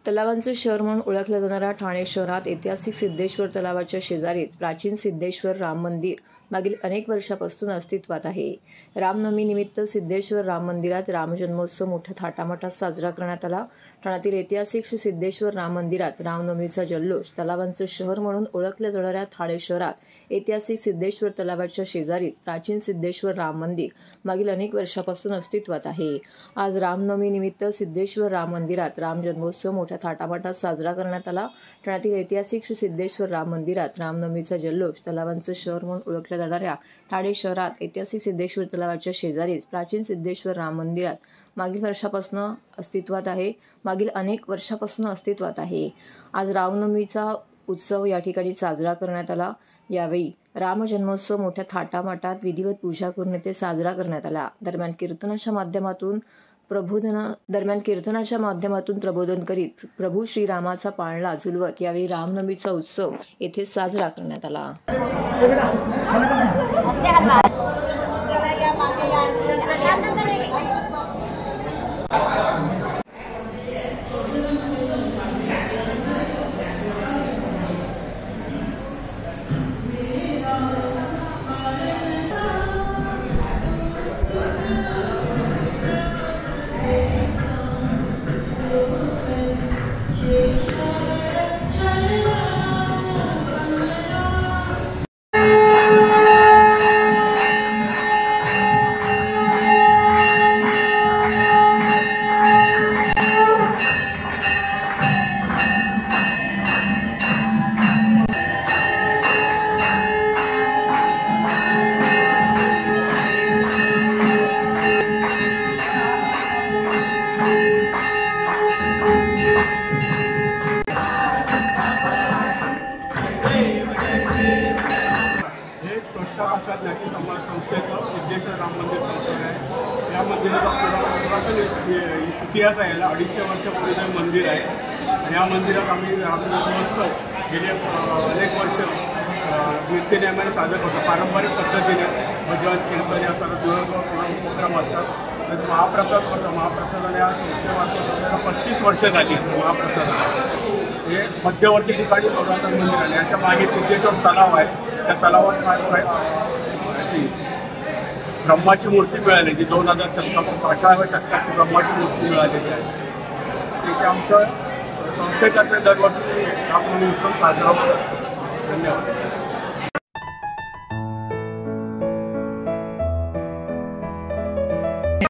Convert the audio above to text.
तलावांचे शहर म्हणून ओळखल्या जाणाऱ्या ठाणे शहरात ऐतिहासिक सिद्धेश्वर तलावाच्या शेजारीच प्राचीन सिद्धेश्वर राम मंदिर मागील अनेक वर्षापासून अस्तित्वात आहे। रामनवमीनिमित्त सिद्धेश्वर राम मंदिरात रामजन्मोत्सव मोठ्या थाटामाटात साजरा करण्यात आला। ठाण्यातील ऐतिहासिक श्री सिद्धेश्वर राम मंदिरात रामनवमीचा जल्लोष। तलावांचे शहर म्हणून ओळखल्या जाणाऱ्या ठाणे शहरात ऐतिहासिक सिद्धेश्वर तलावाच्या शेजारीच प्राचीन सिद्धेश्वर राम मंदिर मागील अनेक वर्षापासून अस्तित्वात आहे। आज रामनवमीनिमित्त सिद्धेश्वर राम मंदिरात रामजन्मोत्सव मोठ्या थाटामाटात साजरा करण्यात आला। ठाण्यातील ऐतिहासिक श्री सिद्धेश्वर राम मंदिरात रामनवमीचा जल्लोष। तलावांचे शहर म्हणून ओळखल्या जाणाऱ्या ठाणे शहरात ऐतिहासिक सिद्धेश्वर तलावाच्या शेजारीच प्राचीन सिद्धेश्वर राम मंदिरात मागील अनेक वर्षापासून अस्तित्वात आहे। आज रामनवमीचा उत्सव या ठिकाणी साजरा करण्यात आला। यावेळी रामजन्मोत्सव मोठ्या थाटामाटात विधिवत पूजा करून येथे साजरा करण्यात आला। दरम्यान कीर्तनाच्या माध्यमातून प्रबोधन करीत प्रभू श्रीरामाचा पाळणा झुलवत यावेळी रामनवमीचा उत्सव येथे साजरा करण्यात आला। प्रसाद नाट्य समाज संस्थेचं सिद्धेश्वर राम मंदिर संस्थान आहे। या मंदिराचा पुरातन इतिहास आहे। याला 250 वर्षापूर्वीचं मंदिर आहे आणि या मंदिरात आम्ही रामजन्मोत्सव गेले अनेक वर्ष नित्यनेमाने साजरा करतो। पारंपरिक पद्धतीने भजन कीर्तन या सर्व दिवसभर उपक्रम असतात। तर महाप्रसाद करतो। महाप्रसादाला या संस्थेमार्फत 35 वर्ष झाली। महाप्रसादाला हे मध्यवर्ती ठिकाणी पुरातन मंदिर आहे। याच्या मागे सिद्धेश्वर तलाव आहे। त्या तलावात ब्रह्माची मूर्ती मिळाली जी 18व्या शतकात ब्रह्माची मूर्ती मिळालेली आहे। ते आमचं संस्थेतर्फे दरवर्षी रामनवमी उत्सव साजरा होत असतो। धन्यवाद।